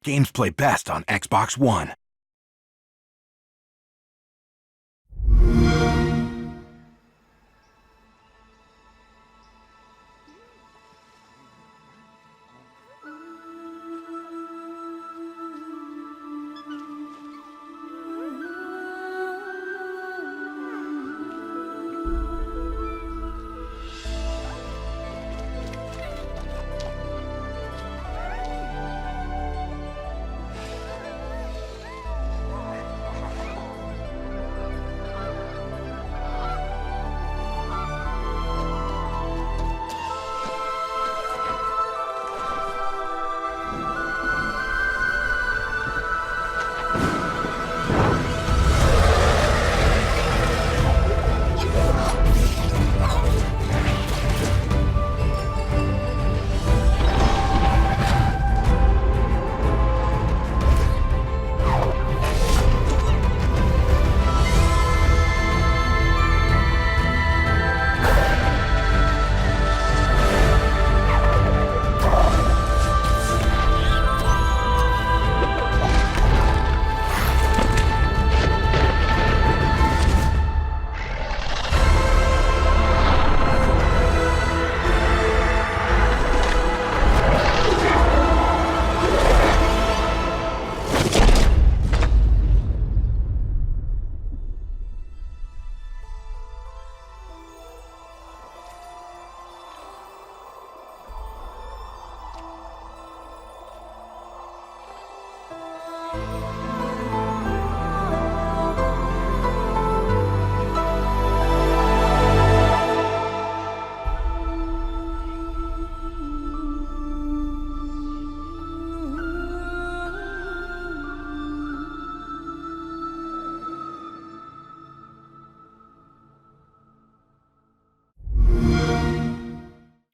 Games play best on Xbox One.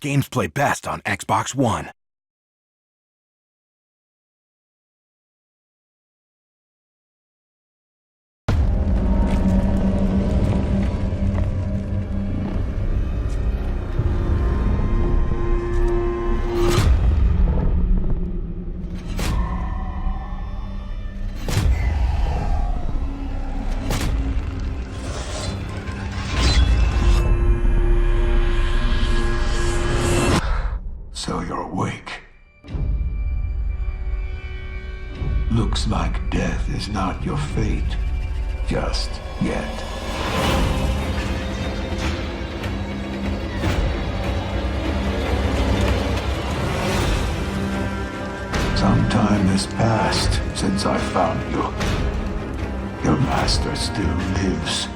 Games play best on Xbox One. So you're awake. Looks like death is not your fate. Just yet. Some time has passed since I found you. Your master still lives.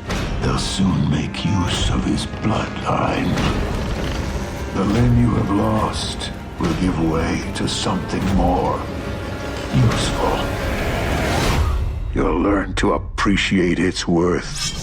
They'll soon make use of his bloodline. The limb you have lost will give way to something more useful. You'll learn to appreciate its worth.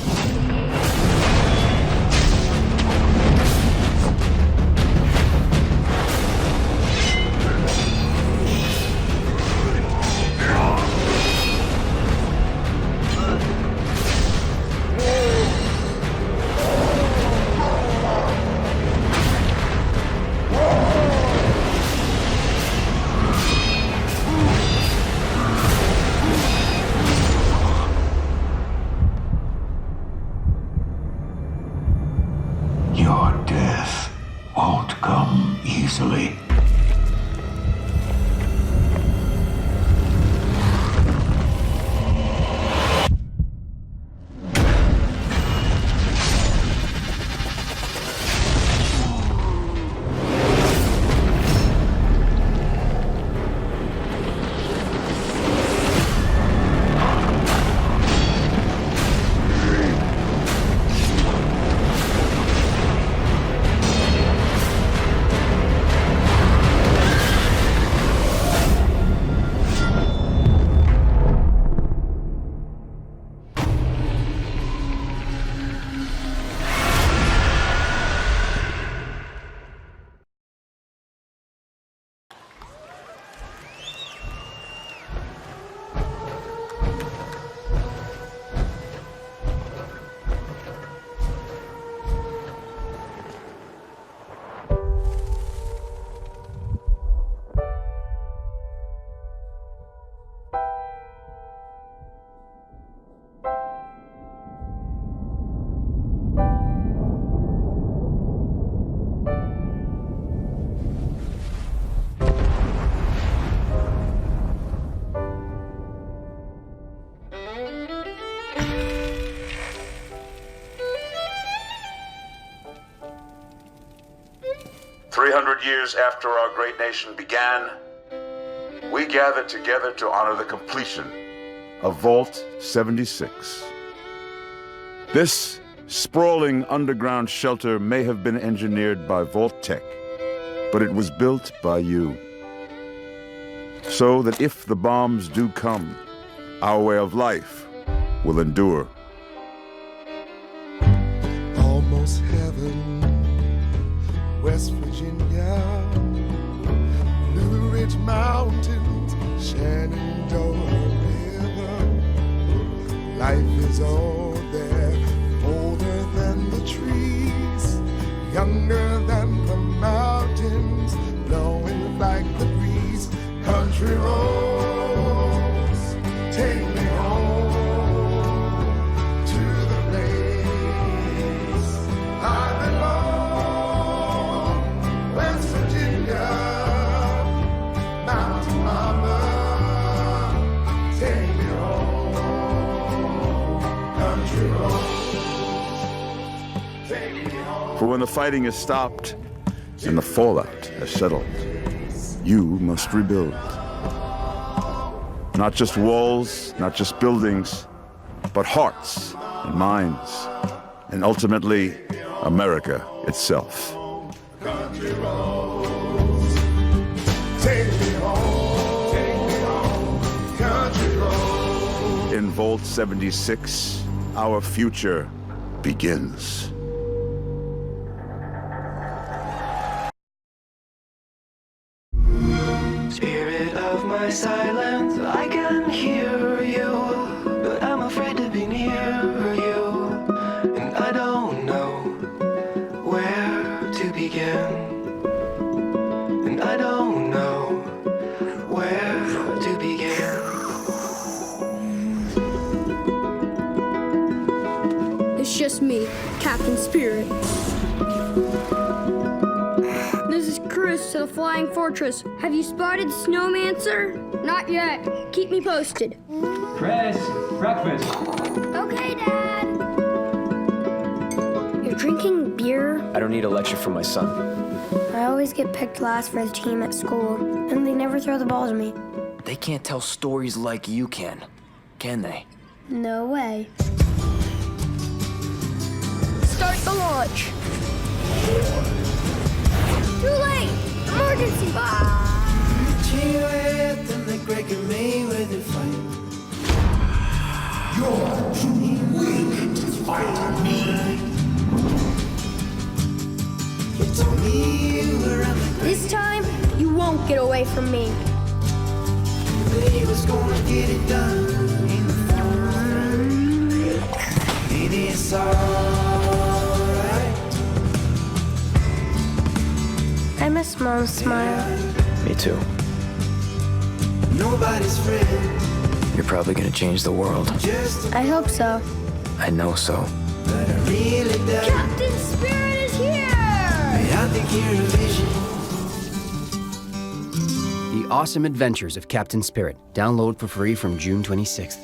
300 years after our great nation began, we gathered together to honor the completion of Vault 76. This sprawling underground shelter may have been engineered by Vault Tech, but it was built by you. So that if the bombs do come, our way of life will endure. Almost heaven, West Virginia, Blue Ridge Mountains, Shenandoah River. Life is all there, older than the trees, younger than the mountains, blowing like the breeze. Country roads, take me home to the place I belong. West Virginia, Mountain Mama, take me home. Country roads, take me home. For when the fighting is stopped and the fallout has settled, you must rebuild. Not just walls, not just buildings, but hearts and minds, and ultimately, America itself. Country roads, take me home, country roads. In Vault 76, our future begins. Spirit of my silence, I can hear you, but I'm afraid to be near you, and I don't know where to begin, and I don't know where to begin. It's just me, Captain Spirit. This is Chris to the Flying Fortress. Have you spotted Snowmancer? Not yet. Keep me posted. Chris, breakfast. Okay, Dad. You're drinking beer? I don't need a lecture from my son. I always get picked last for the team at school, and they never throw the ball to me. They can't tell stories like you can they? No way. Start the launch. Too late! Emergency! You're too weak to fight me. This time, you won't get away from me. I miss Mom's smile. Me too. Nobody's friend, You're probably gonna change the world. I hope so. I know so. but I really doubt. Captain Spirit is here! I think you're a vision. The Awesome Adventures of Captain Spirit. Download for free from June 26th.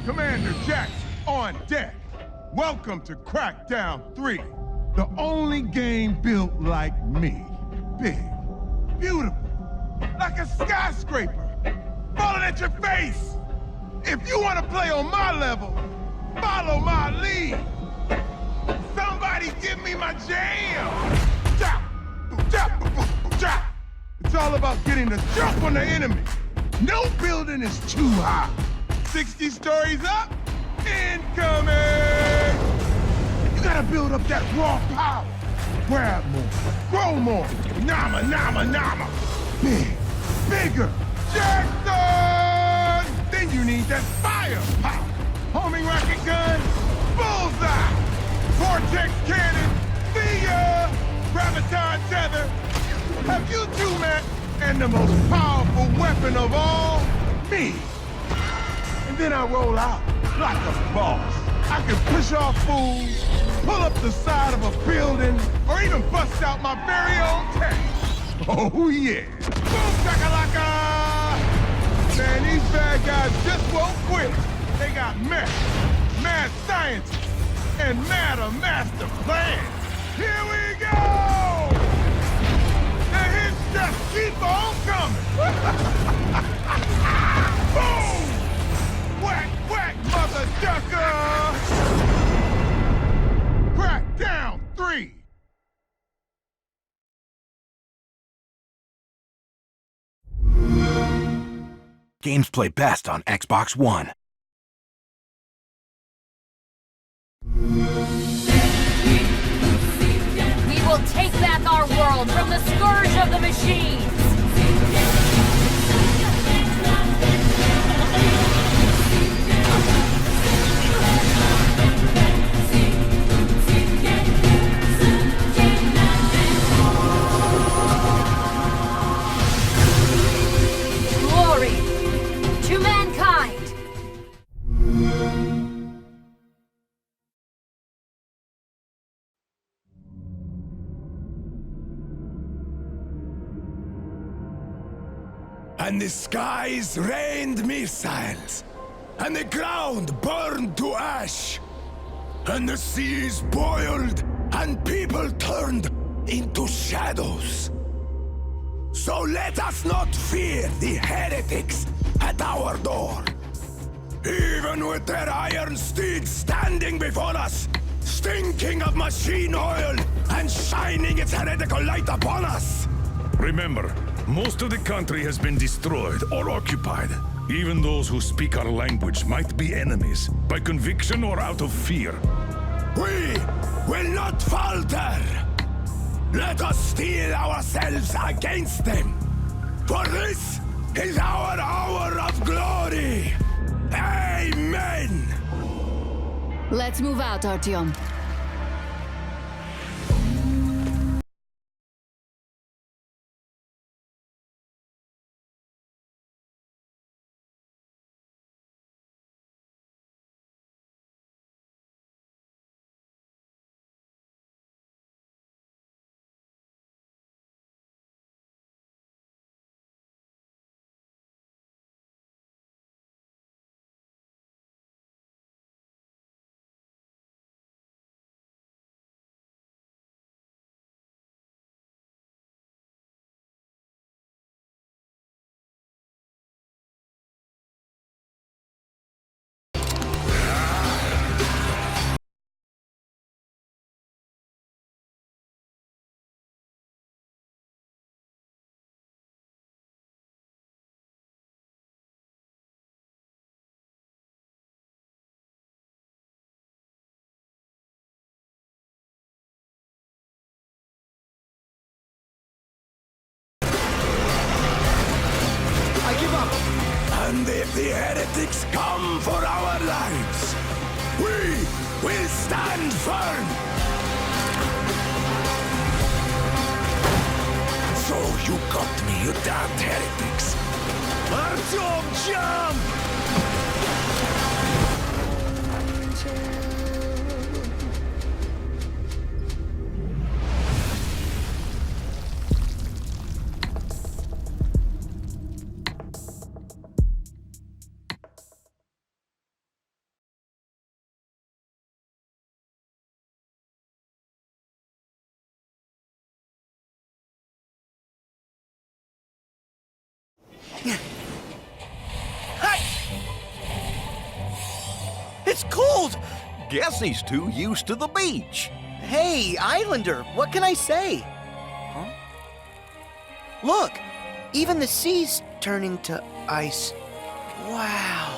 Commander Jackson on deck. Welcome to Crackdown 3, the only game built like me. Big, beautiful, like a skyscraper, falling at your face. If you want to play on my level, follow my lead. Somebody give me my jam. Chop, chop, chop. It's all about getting the jump on the enemy. No building is too high. 60 stories up, incoming! You gotta build up that raw power. Grab more, grow more, nama, nama, nama. Big, bigger, Jackson! Then you need that firepower. Homing rocket gun, bullseye. Vortex cannon, see ya! Graviton tether. Have you two met? And the most powerful weapon of all, me. And then I roll out like a boss. I can push off fools, pull up the side of a building, or even bust out my very own tank. Oh yeah. Boom shakalaka! Man, these bad guys just won't quit. They got mad science, and madder master plans. Here we go! The hits just keep on coming. Boom! Whack, whack, mother ducker! Crackdown 3. Games play best on Xbox One. We will take back our world from the scourge of the machines! Glory to mankind! And the skies rained missiles, and the ground burned to ash, and the seas boiled, and people turned into shadows. So let us not fear the heretics at our door. Even with their iron steeds standing before us, stinking of machine oil, and shining its heretical light upon us. Remember, most of the country has been destroyed or occupied. Even those who speak our language might be enemies, by conviction or out of fear. We will not falter! Let us steel ourselves against them! For this is our hour of glory! Amen! Let's move out, Artyom. And if the heretics come for our lives, we will stand firm! So you got me, you damned heretics! Artyom, jump! It's cold! Guess he's too used to the beach. Hey, Islander, what can I say? Huh? Look, even the sea's turning to ice. Wow.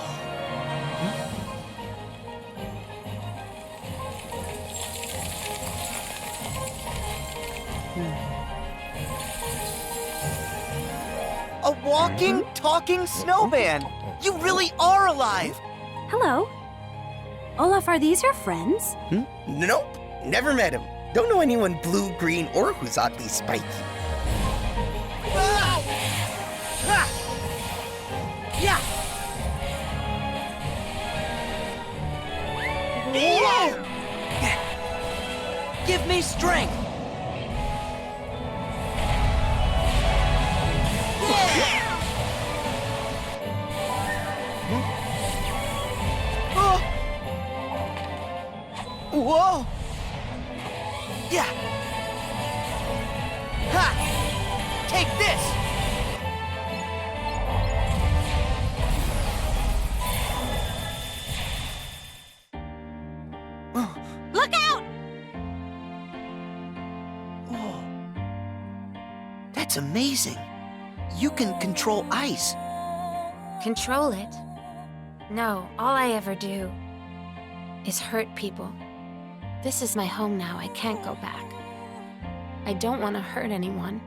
A walking, talking snowman! You really are alive! Hello. Olaf, are these your friends? Nope, never met him. Don't know anyone blue, green, or who's oddly spiky. Ah! Ah! Yeah! Whoa! Give me strength! Yeah! Ha! Take this! Look out! Oh. That's amazing. You can control ice. Control it? No, all I ever do is hurt people. This is my home now. I can't go back. I don't want to hurt anyone.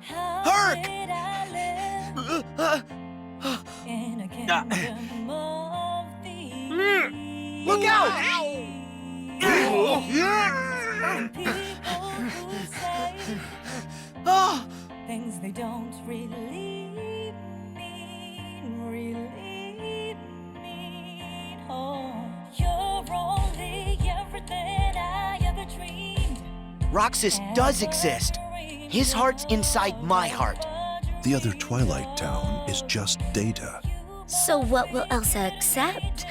Herc! Look out! Oh! Things they don't really mean. Oh, you're only everything I ever dreamed. Roxas does exist. His heart's inside my heart. The other Twilight Town is just data. So what will Elsa accept?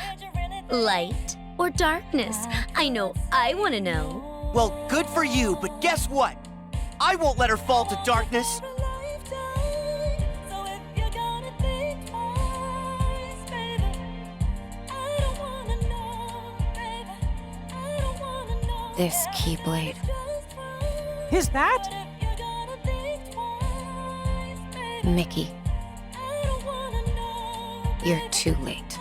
Light or darkness? I know I want to know. Well, good for you, but guess what? I won't let her fall to darkness. This Keyblade. Who's that? Mickey. You're too late.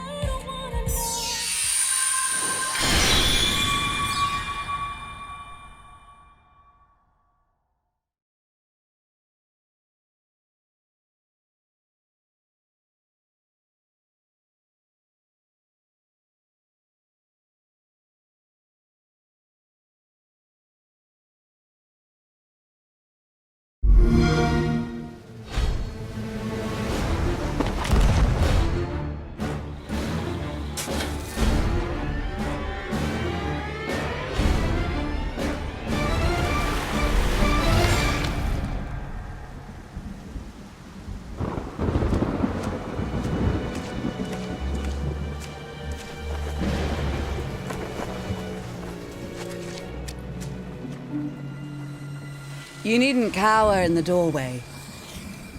You needn't cower in the doorway.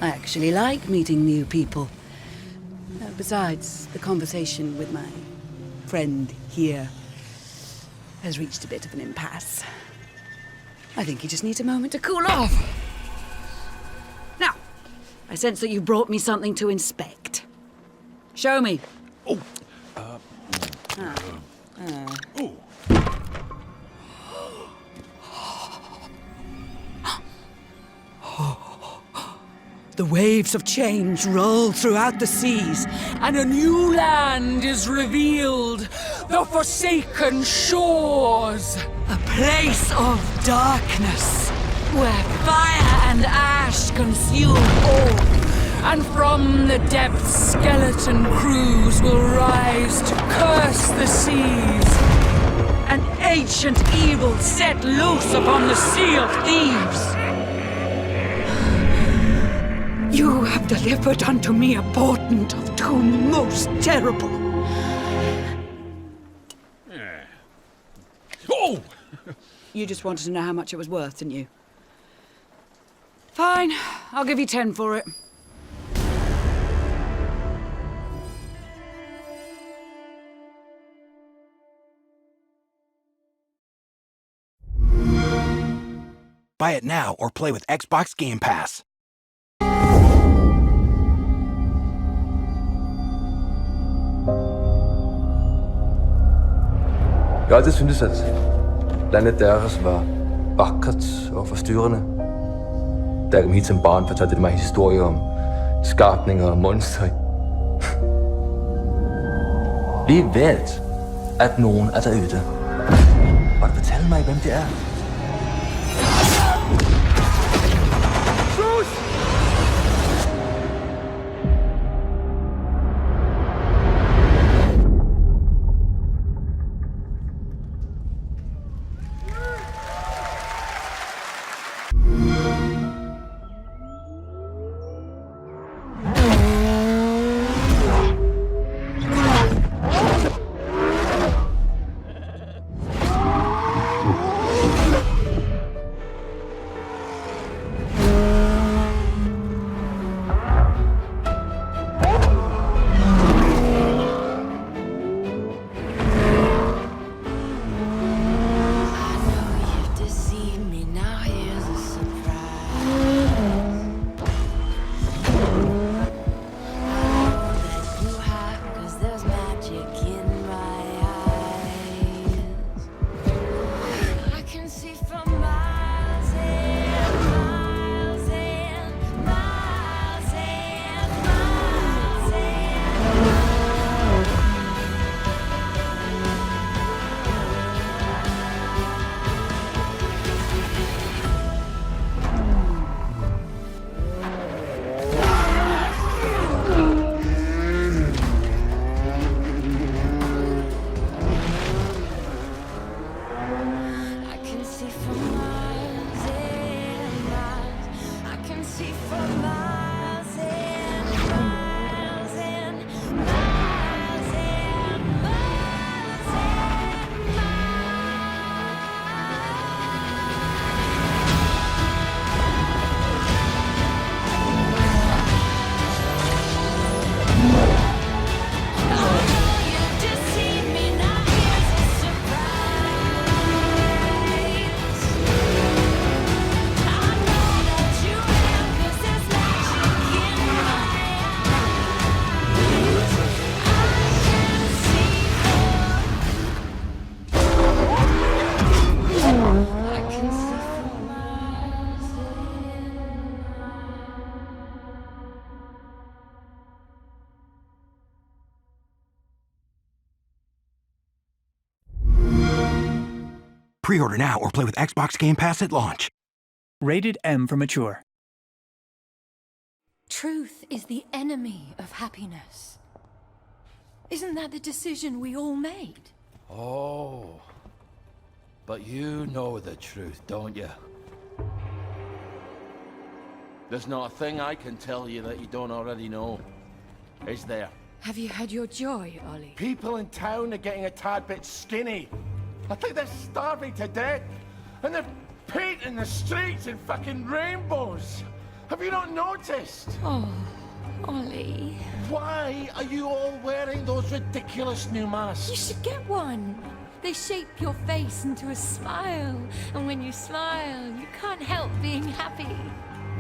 I actually like meeting new people. Besides, the conversation with my friend here has reached a bit of an impasse. I think he just needs a moment to cool off. Now, I sense that you brought me something to inspect. Show me. Oh. The waves of change roll throughout the seas, and a new land is revealed. The forsaken shores. A place of darkness, where fire and ash consume all. And from the depths, skeleton crews will rise to curse the seas. An ancient evil set loose upon the Sea of Thieves. You have delivered unto me a portent of doom most terrible. Oh! You just wanted to know how much it was worth, didn't you? Fine, I'll give you 10 for it. Buy it now or play with Xbox Game Pass. Jeg har altid syntes, at landet deres var vakkert og forstyrrende. Da jeg kom hit som barn, fortalte det mig historier om skabninger og monstre. Lige ved, at nogen er derude. Og du fortælle mig, hvem det er? Pre-order now or play with Xbox Game Pass at launch. Rated M for mature. Truth is the enemy of happiness. Isn't that the decision we all made? Oh. But you know the truth, don't you? There's not a thing I can tell you that you don't already know. Is there? Have you had your joy, Ollie? People in town are getting a tad bit skinny. I think they're starving to death. And they're painting the streets in fucking rainbows. Have you not noticed? Oh, Ollie. Why are you all wearing those ridiculous new masks? You should get one. They shape your face into a smile. And when you smile, you can't help being happy.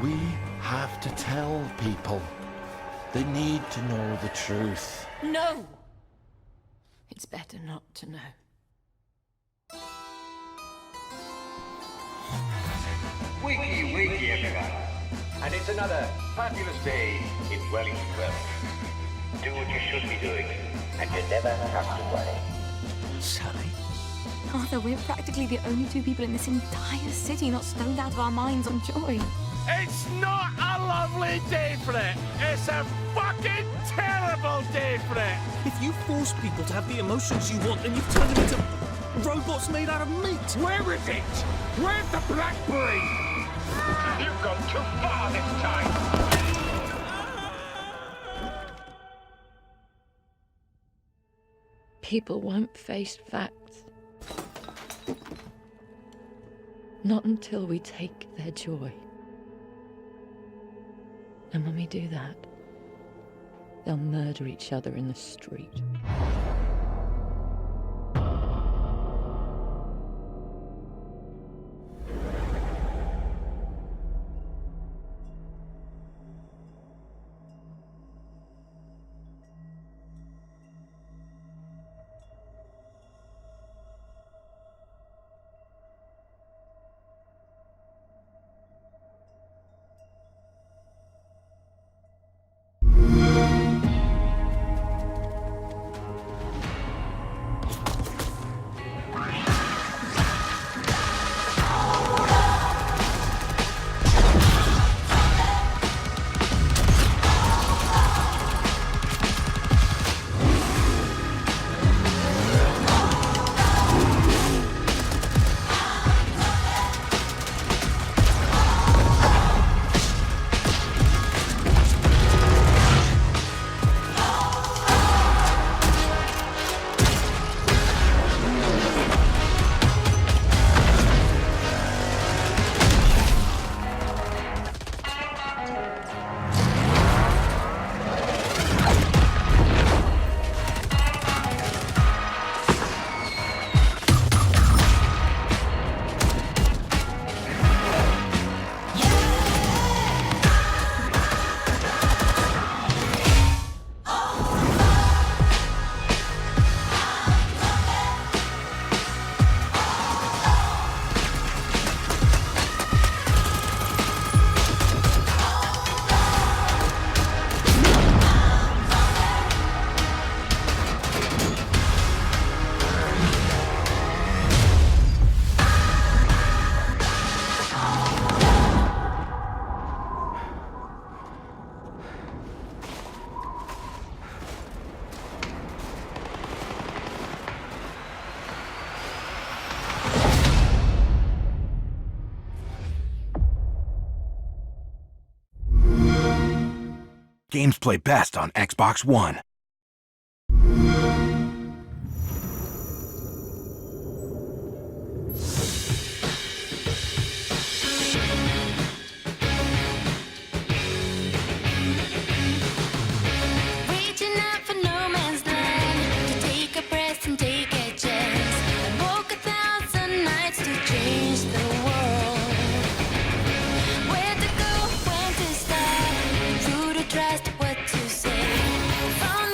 We have to tell people. They need to know the truth. No! It's better not to know. Wakey, wakey, everyone. And it's another fabulous day in Wellington Wells. Do what you should be doing, and you never have to worry. Sally? Arthur, we're practically the only two people in this entire city not stoned out of our minds on joy. It's not a lovely day for it. It's a fucking terrible day for it. If you force people to have the emotions you want, then you've turned them into robots made out of meat. Where is it? Where's the blackberry? You've gone too far this time. People won't face facts. Not until we take their joy. And when we do that, they'll murder each other in the street. Games play best on Xbox One. Reaching out for no man's land, to take a breath and take a chance, and walk 1,000 nights to change the world. Where to go, when to start, who to trust, what to say. Found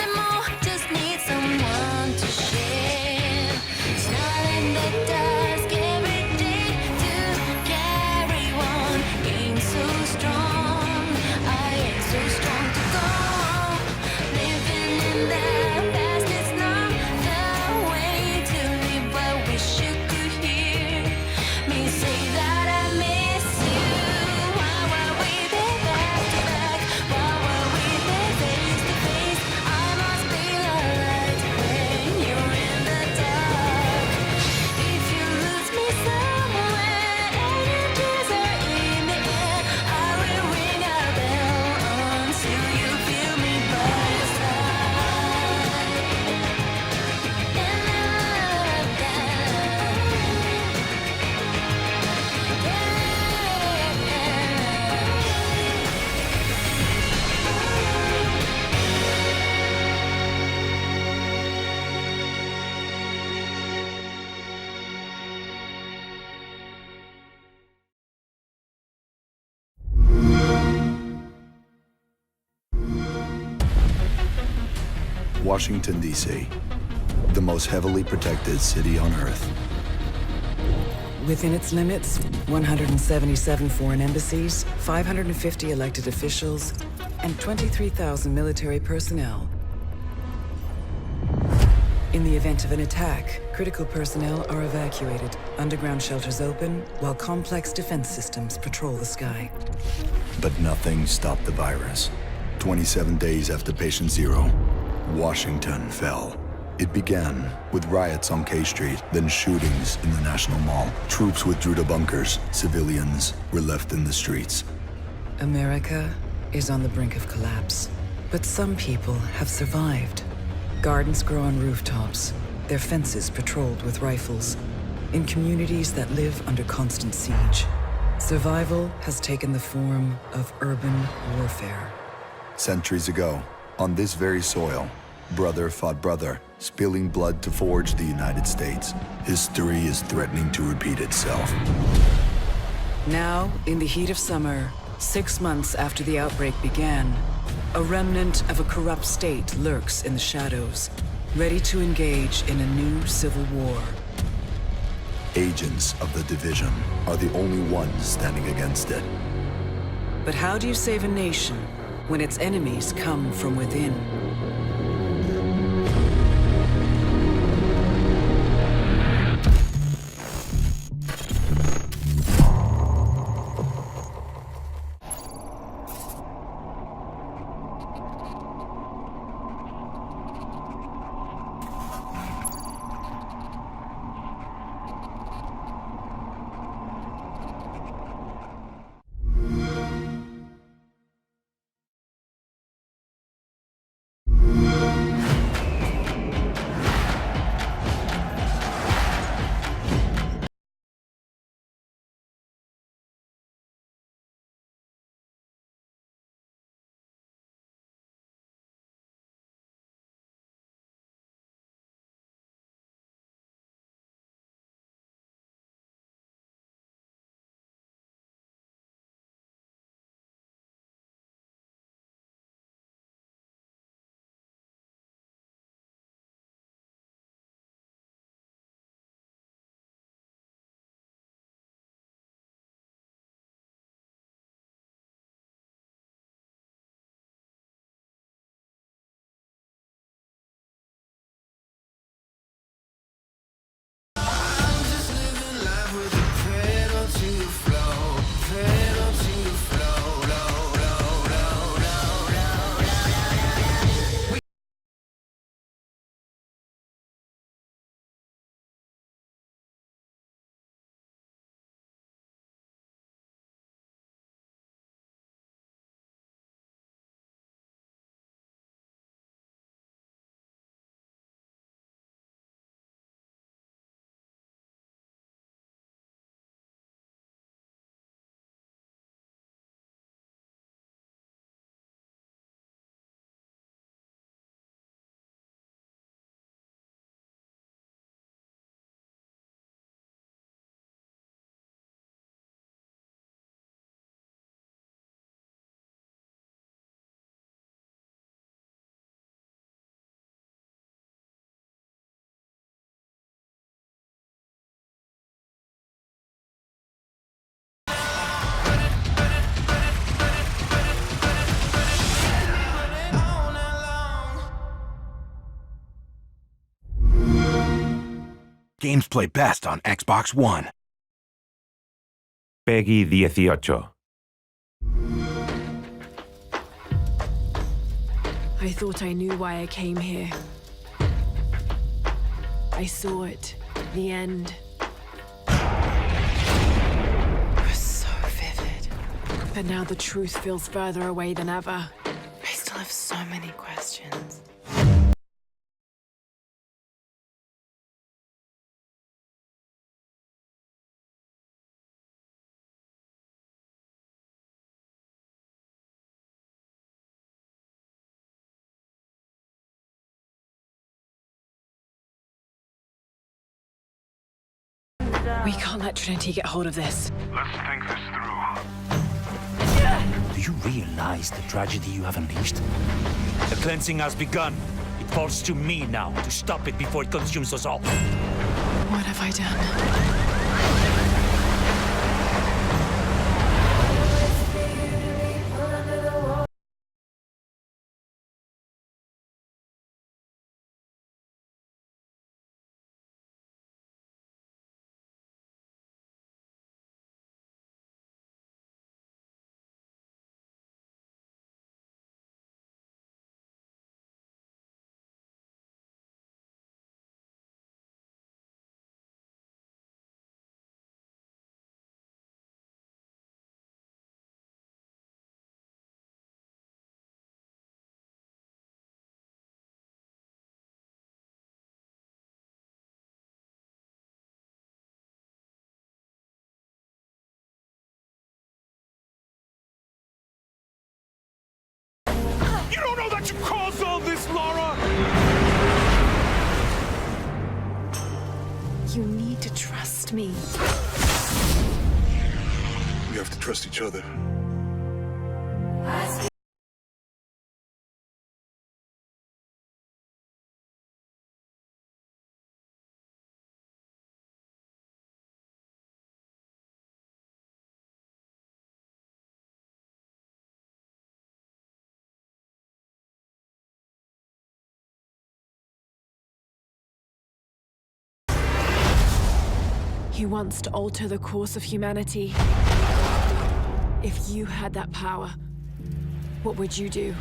Washington, D.C., the most heavily protected city on Earth. Within its limits, 177 foreign embassies, 550 elected officials, and 23,000 military personnel. In the event of an attack, critical personnel are evacuated, underground shelters open, while complex defense systems patrol the sky. But nothing stopped the virus. 27 days after patient zero, Washington fell. It began with riots on K Street, then shootings in the National Mall. Troops withdrew to bunkers. Civilians were left in the streets. America is on the brink of collapse. But some people have survived. Gardens grow on rooftops, their fences patrolled with rifles, in communities that live under constant siege. Survival has taken the form of urban warfare. Centuries ago, on this very soil, brother fought brother, spilling blood to forge the United States. History is threatening to repeat itself. Now, in the heat of summer, 6 months after the outbreak began, a remnant of a corrupt state lurks in the shadows, ready to engage in a new civil war. Agents of the division are the only ones standing against it. But how do you save a nation when its enemies come from within? Games play best on Xbox One. Peggy 18. I thought I knew why I came here. I saw it. The end. It was so vivid. But now the truth feels further away than ever. I still have so many questions. We can't let Trinity get hold of this. Let's think this through. Do you realize the tragedy you have unleashed? The cleansing has begun. It falls to me now to stop it before it consumes us all. What have I done? You don't know that you caused all this, Laura! You need to trust me. We have to trust each other. He wants to alter the course of humanity. If you had that power, what would you do?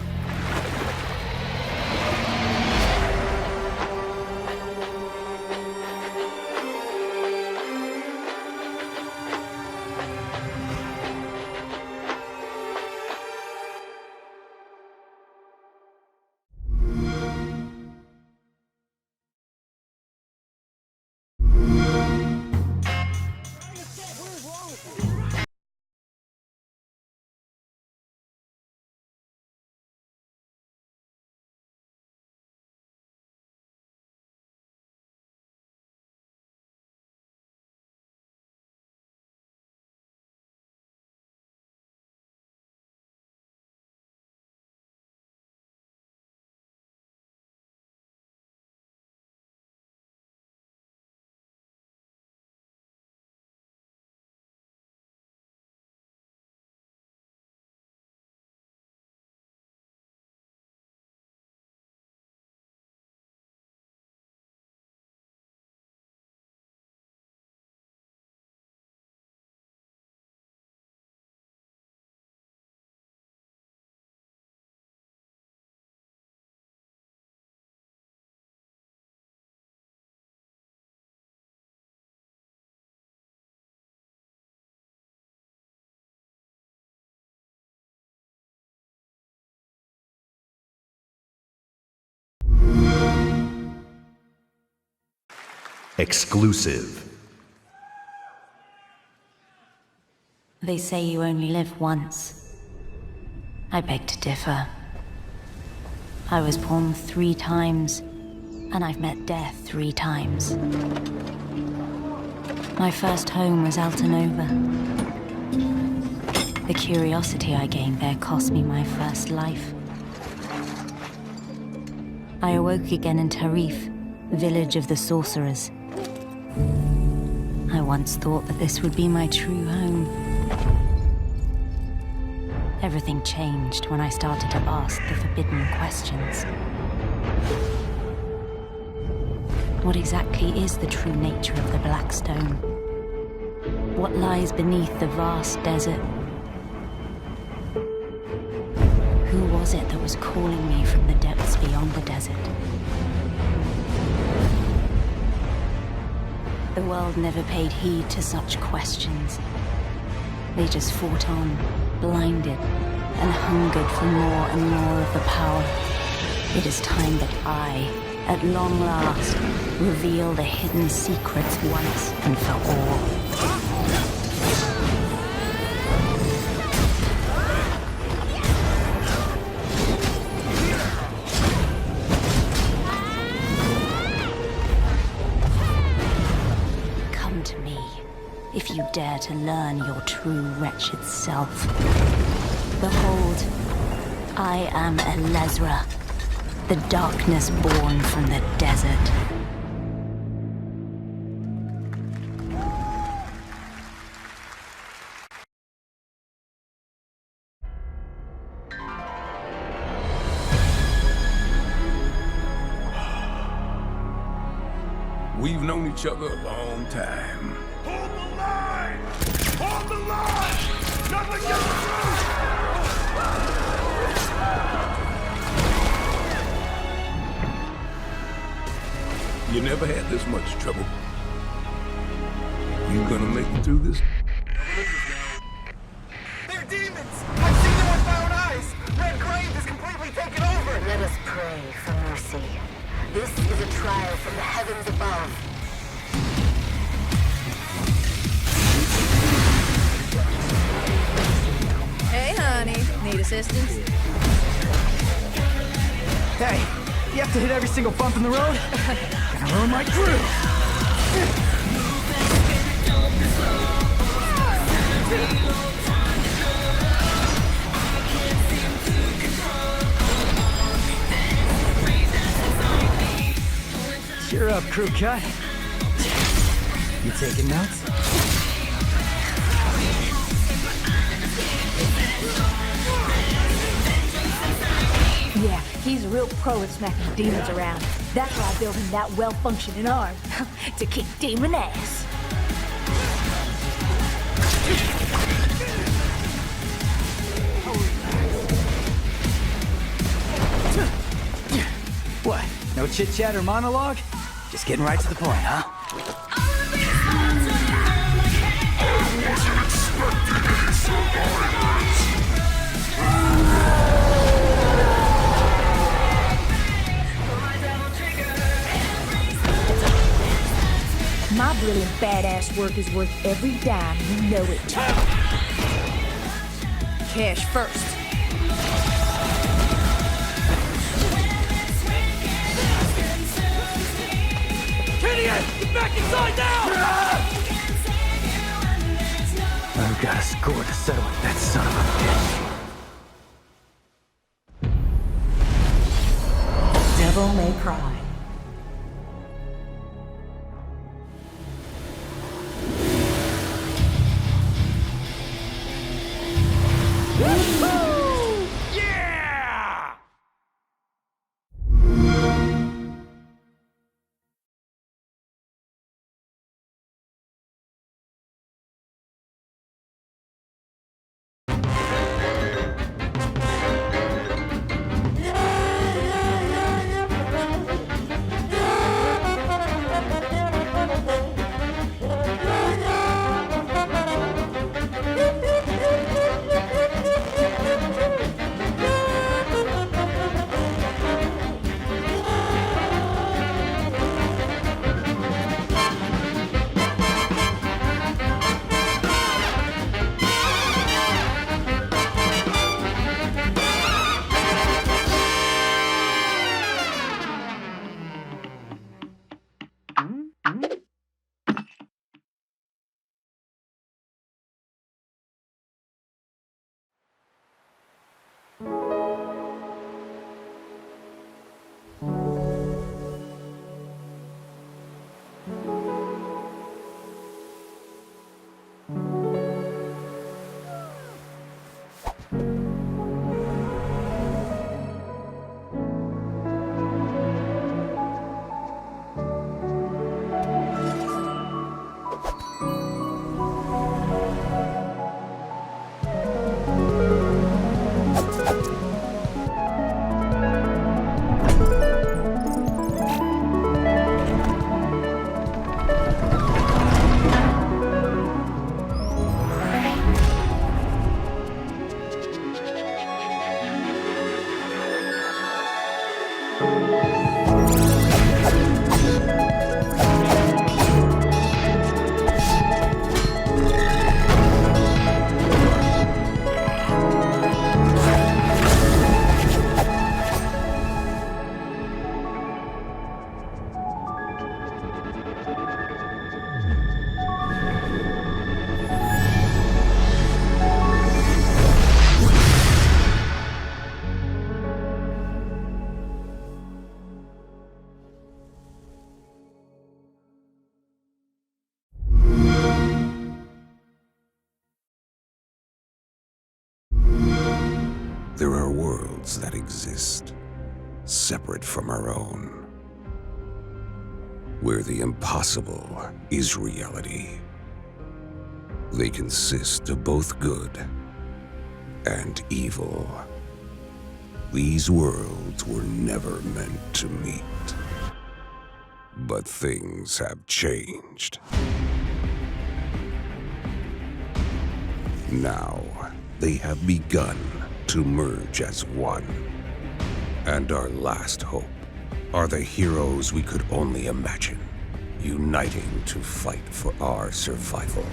Exclusive. They say you only live once. I beg to differ. I was born 3 times, and I've met death 3 times. My first home was Altanova. The curiosity I gained there cost me my first life. I awoke again in Tarif, village of the sorcerers. I once thought that this would be my true home. Everything changed when I started to ask the forbidden questions. What exactly is the true nature of the Black Stone? What lies beneath the vast desert? Who was it that was calling me from the depths beyond the desert? The world never paid heed to such questions. They just fought on, blinded, and hungered for more and more of the power. It is time that I, at long last, reveal the hidden secrets once and for all. If you dare to learn your true wretched self. Behold, I am Elezra, The darkness born from the desert. We've known each other a long time. Hold the line! Hold the line! Nothing gets through! You never had this much trouble. You gonna make it through this? They're demons! I've seen them with my own eyes! Red Grave is completely taken over! Let us pray for mercy. This is a trial from the heavens above. Hey, honey. Need assistance? Hey, you have to hit every single bump in the road? Gonna ruin my groove! Cheer up, crew cut. You taking notes? Yeah, he's a real pro at smacking demons around. That's why I built him that well-functioning arm. To kick demon ass. What? No chit-chat or monologue? Just getting right to the point, huh? My brilliant badass work is worth every dime, you know it. Cash first. Idiot! Get back inside now! I've got a score to settle with that son of a bitch. Devil May Cry. There are worlds that exist, separate from our own, where the impossible is reality. They consist of both good and evil. These worlds were never meant to meet. But things have changed. Now, they have begun to merge as one. And our last hope are the heroes we could only imagine, uniting to fight for our survival.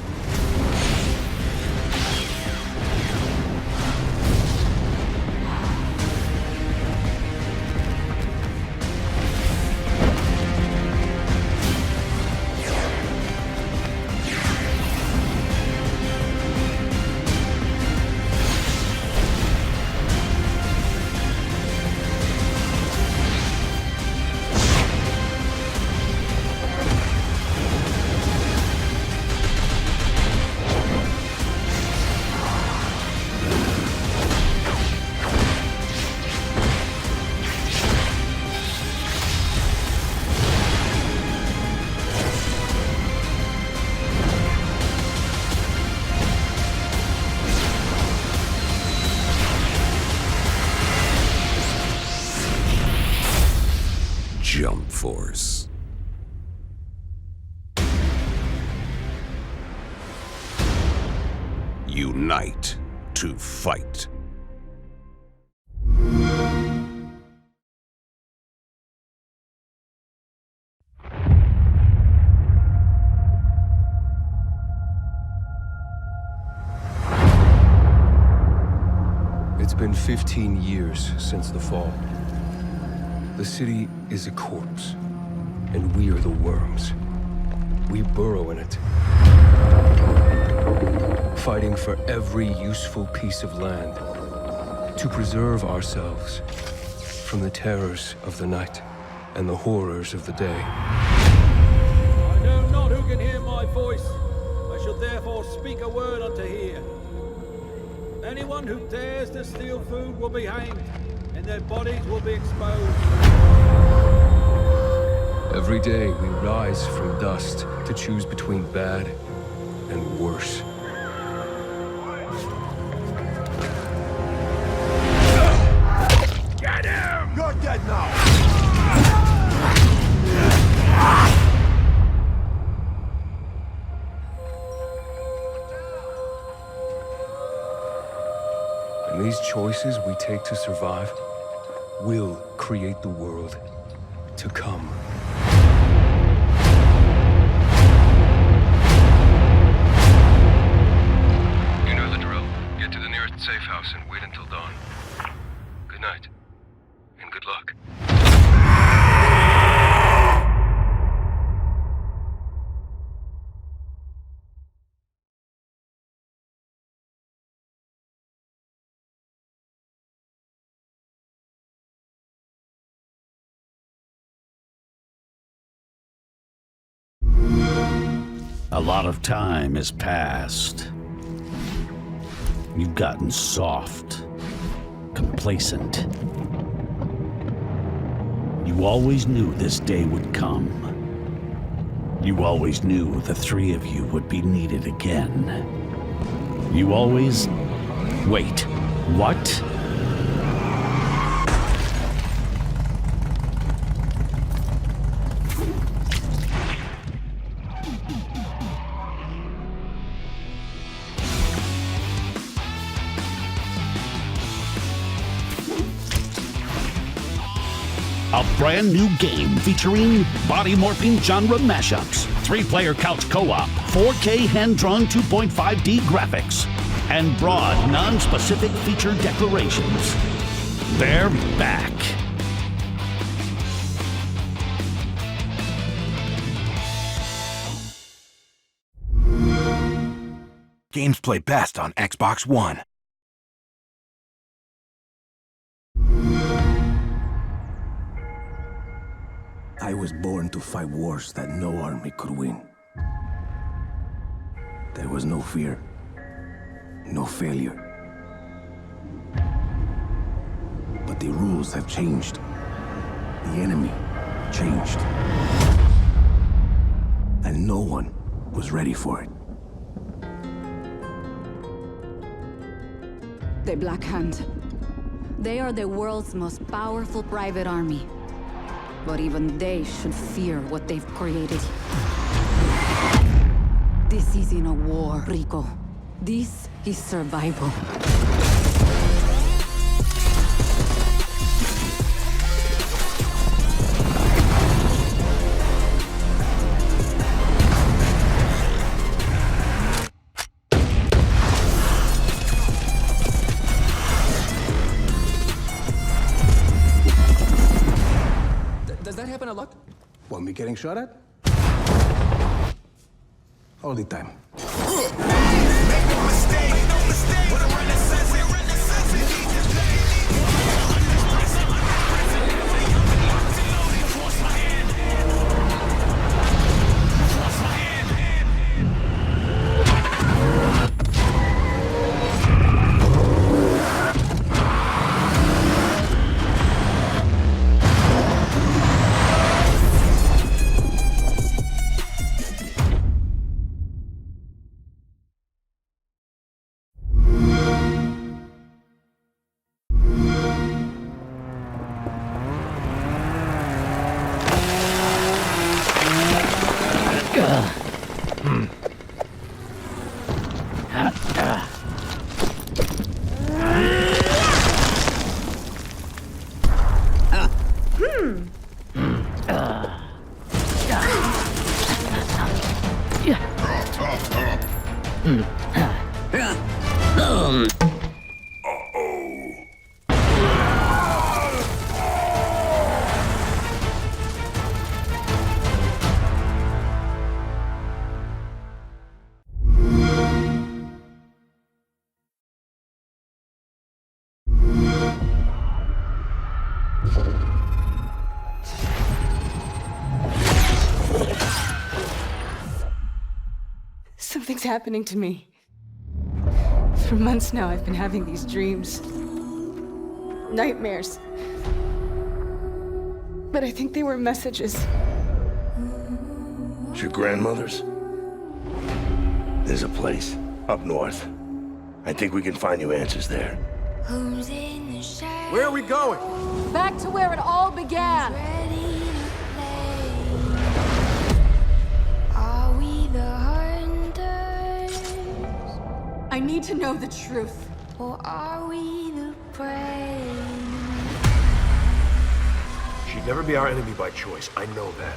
Jump Force. Unite to fight. It's been 15 years since the fall. The city is a corpse, and we are the worms. We burrow in it, fighting for every useful piece of land to preserve ourselves from the terrors of the night and the horrors of the day. I know not who can hear my voice. I shall therefore speak a word unto hear. Anyone who dares to steal food will be hanged, and their bodies will be exposed. Every day we rise from dust to choose between bad and worse. Get him! You're dead now! And these choices we take to survive will create the world to come. You know the drill. Get to the nearest safe house and wait until dawn. Good night, and good luck. A lot of time has passed. You've gotten soft, complacent. You always knew this day would come. You always knew the three of you would be needed again. You always... Wait, what? A brand new game featuring body-morphing genre mashups, 3-player couch co-op, 4K hand-drawn 2.5D graphics, and broad, non-specific feature declarations. They're back. Games play best on Xbox One. I was born to fight wars that no army could win. There was no fear, no failure. But the rules have changed. The enemy changed. And no one was ready for it. The Black Hand. They are the world's most powerful private army. But even they should fear what they've created. This isn't a war, Rico. This is survival. Does that happen a lot? Want me getting shot at? All the time. Something's happening to me. For months now, I've been having these dreams. Nightmares. But I think they were messages. It's your grandmother's? There's a place up north. I think we can find you answers there. Where are we going? Back to where it all began. Are we the hunters? I need to know the truth. Or are we the prey? She'd never be our enemy by choice. I know that.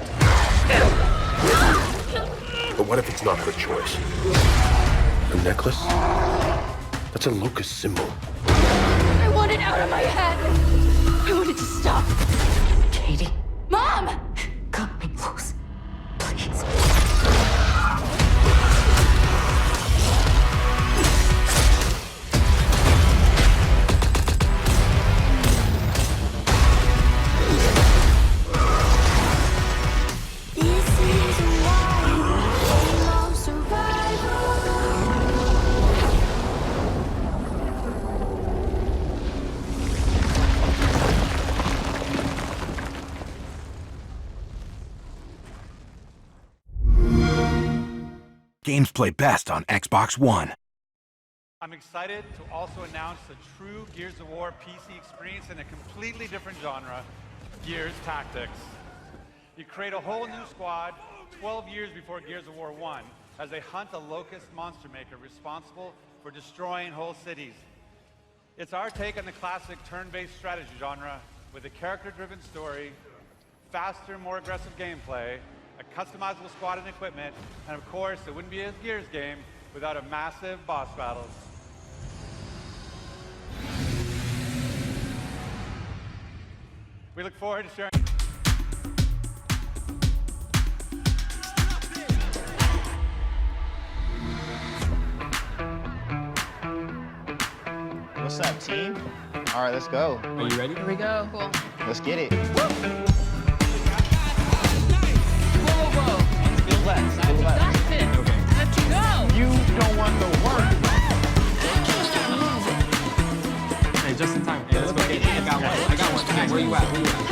But what if it's not her choice? A necklace? That's a locust symbol. I want it out of my head. I want it to stop. Katie. Mom! Cut me loose. Please. Games play best on Xbox One. I'm excited to also announce a true Gears of War PC experience in a completely different genre, Gears Tactics. You create a whole new squad 12 years before Gears of War 1 as they hunt a locust monster maker responsible for destroying whole cities. It's our take on the classic turn-based strategy genre with a character-driven story, faster, more aggressive gameplay, a customizable squad and equipment, and of course, it wouldn't be a Gears game without a massive boss battles. We look forward to sharing. What's up, team? All right, let's go. Are you ready? Here we go. Cool. Let's get it. Feel left. Feel left. That's it. Okay. Let's go. You don't want the work. Hey, just in time. Hey, let's go get it. I got one. you out. Where you at?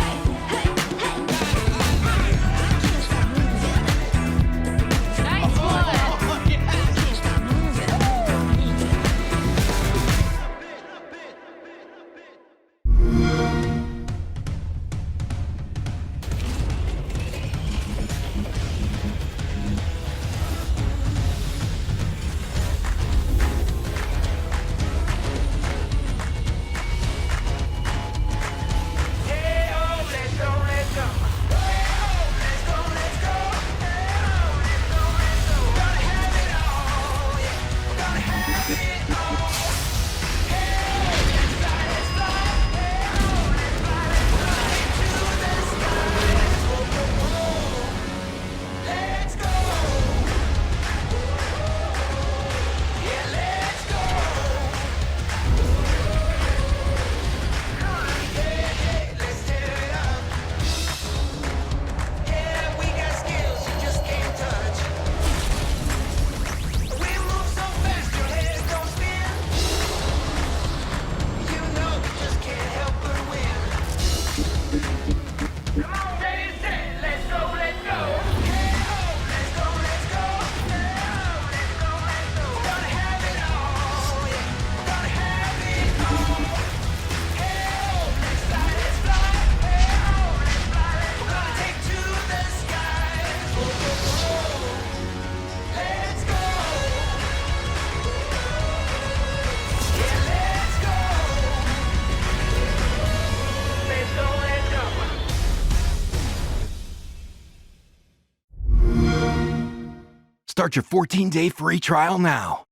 Start your 14-day free trial now.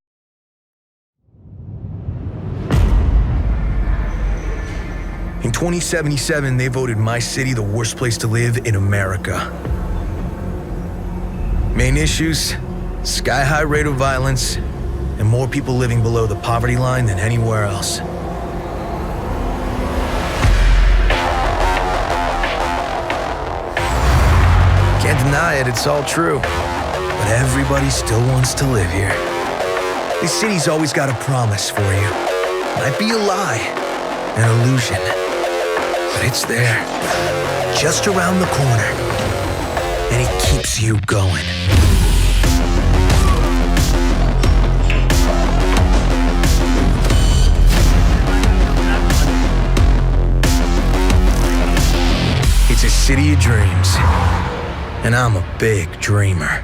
In 2077, they voted my city the worst place to live in America. Main issues: sky-high rate of violence, and more people living below the poverty line than anywhere else. Can't deny it, it's all true. But everybody still wants to live here. This city's always got a promise for you. Might be a lie, an illusion, but it's there, just around the corner, and it keeps you going. It's a city of dreams, and I'm a big dreamer.